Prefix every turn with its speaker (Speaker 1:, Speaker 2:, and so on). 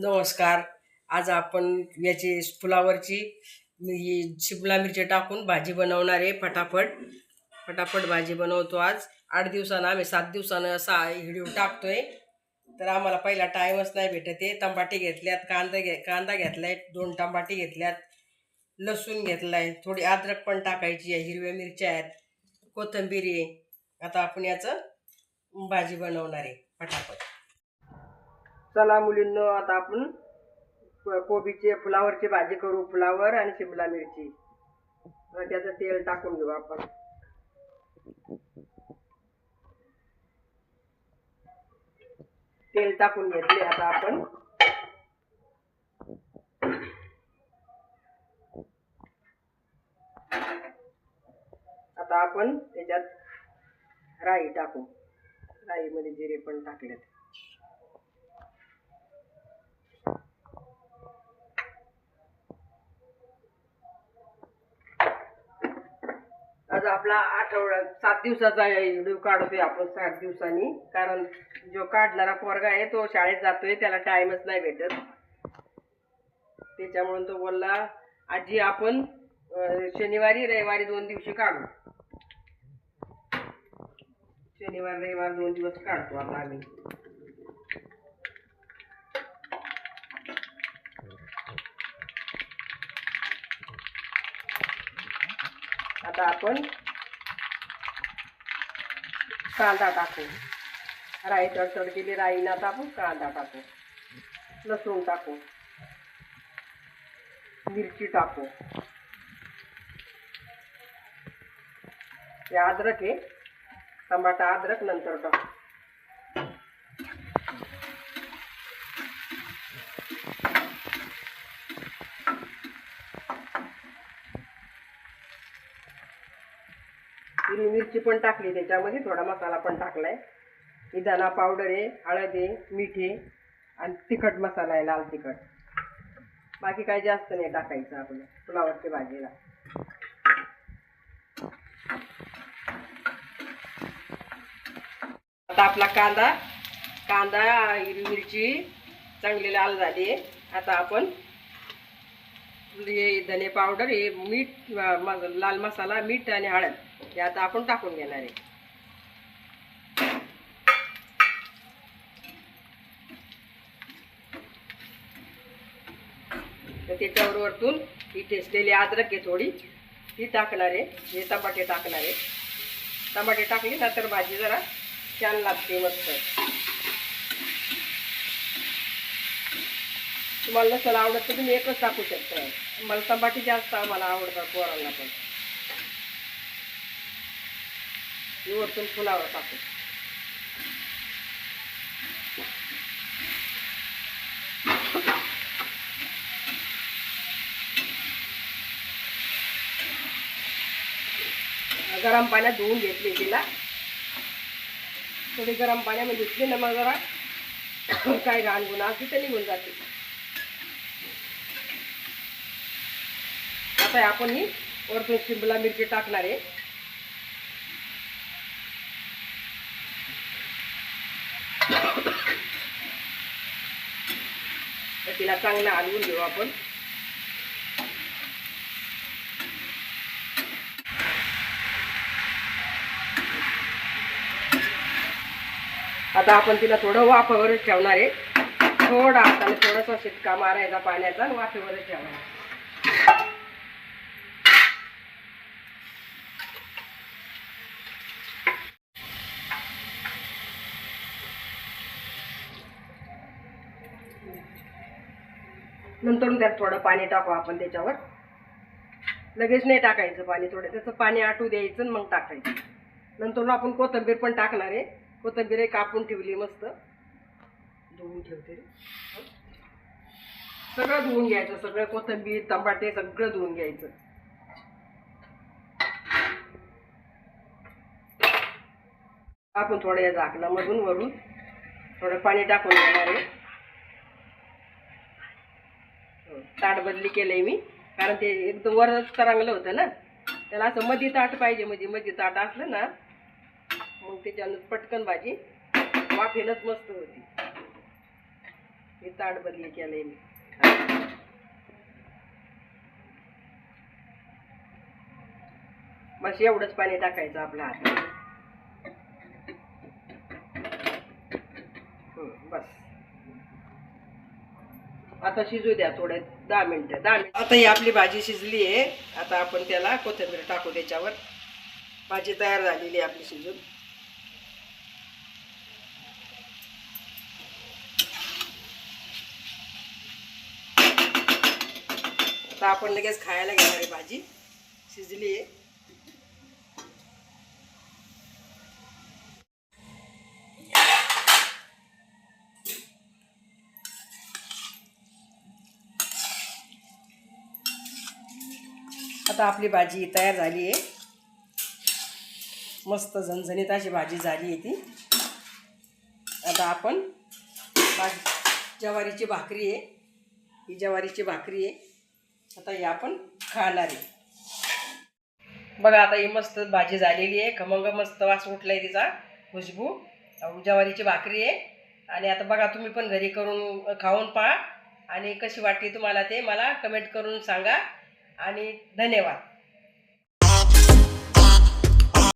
Speaker 1: नमस्कार. आज आपण याची फुलावरची शिमला मिरची टाकून भाजी बनवणार आहे. फटाफट फटाफट भाजी बनवतो. आज 8 दिवसानं आम्ही 7 दिवसानं असा व्हिडिओ टाकतोय. तर आम्हाला पहिला टाईमच नाही भेटत आहे. टमाटे घेतल्यात, कांदा घेतलाय, 2 टमाटे घेतल्यात, लसूण घेतलाय, थोडी अद्रक पण टाकायची आहे, हिरव्या मिरच्या आहेत, कोथिंबीर आहे. आता आपण याचं भाजी बनवणार आहे फटाफट. चला मुलींनो, आता आपण कोबीचे फुलावरची भाजी करू. फुलावर आणि शिमला मिरची. त्याचं तेल टाकून घेऊ आपण. तेल टाकून घेतले. आता आपण त्याच्यात राई टाकू. राईमध्ये जिरे पण टाकलेत. आज आपला 7 दिवसाचा व्हिडिओ काढतोय आपण 7 दिवसांनी. कारण जो काढणारा पोरगा आहे तो शाळेत जातोय, त्याला टाइमच नाही भेटत. त्याच्यामुळे तो बोलला आजी आपण शनिवारी रविवारी 2 दिवशी काढू. शनिवार रविवार 2 दिवस काढतो आता आम्ही. आता आपण कांदा टाकू. राई तडतड केली. राईना आता आपण कांदा टाकू, लसूण टाकू, मिरची टाकू. हे अद्रक आहे, टमाटा अद्रक नंतर टाकू. हिरवी मिरची पण टाकली त्याच्यामध्ये. थोडा मसाला पण टाकलाय. ही धना पावडर आहे, हळद आहे, मीठ आहे आणि तिखट मसाला आहे, लाल तिखट. बाकी काही जास्त नाही टाकायचं आपल्या फुलावरच्या भाजीला. आता आपला कांदा हिरवी मिरची चांगली लाल झाली. आता आपण हे धने पावडर, हे मीठ, लाल मसाला, मीठ आणि हळद हे आता आपण टाकून घेणार आहे. तर त्याच्यावर वरतून ही ठेचलेली अद्रक आहे थोडी, ती टाकणार आहे. हे टमाटे टाकणार आहे. टमाटे टाकली ना तर भाजी जरा छान लागते मस्त. तुम्हाला नसेल आवडत तर तुम्ही एकच टाकू शकता. मला टमाटे जास्त आम्हाला आवडतात पोरांना पण. वरतून फुलावर टाकू. गरम पाण्यात धुवून घेतली तिला. थोडी गरम पाण्यामध्ये धुतली ना मग जरा काय घाण गुन्हा असली तर निघून जाते. आता आपण ही वरतून शिमला मिरची टाकणार आहे. तिला चांगलं हलवून घेऊ आपण. आता आपण तिला थोडं वाफेवरच ठेवणार आहे. थोडा हाताने थोडासा शिटका मारायचा पाण्याचा आणि वाफेवरच ठेवणार. नंतर त्यात थोडं पाणी टाकू आपण त्याच्यावर. लगेच नाही टाकायचं पाणी, थोडं त्याचं पाणी आटू द्यायचं आणि मग टाकायचं. नंतर आपण कोथिंबीर पण टाकणार आहे. कोथिंबीर कापून ठेवली मस्त, धुवून ठेवते. सगळं धुवून घ्यायचं, सगळं कोथिंबीर टमाटे सगळं धुवून घ्यायचं. आपण थोड्या या झाकणामधून वरून थोडं पाणी टाकून घेणार आहे. ताट बदली केलंय मी, कारण ते एकदम वरच तरंगलं होतं ना. त्याला असं मध्ये ताट पाहिजे. मध्ये ताट असलं ना मग त्याच्यानं पटकन भाजी वाफेनच मस्त होती. हे ताट बदली केलंय मी. बस एवढंच पाणी टाकायचं आपल्या हातात. बस आता शिजू द्या थोडे 10 मिनिटं. 10 मिनिट. आता ही आपली भाजी शिजली आहे. आता आपण त्याला कोथिंबीर टाकू त्याच्यावर. भाजी तयार झालेली आहे आपली शिजून. आता आपण लगेच खायला घेणार आहे. भाजी शिजली आहे. आता आपली भाजी तयार झाली आहे. मस्त झणझणीत अशी भाजी झाली आहे ती. आता आपण ज्वारीची भाकरी आहे. ही ज्वारीची भाकरी आहे. आता ही आपण खाणार आहे. बघा आता ही मस्त भाजी झालेली आहे. खमंग मस्त वास उठलाय तिचा, खुशबू. ज्वारीची भाकरी आहे. आणि आता बघा तुम्ही पण घरी करून खाऊन पहा आणि कशी वाटली तुम्हाला ते मला कमेंट करून सांगा. आणि धन्यवाद.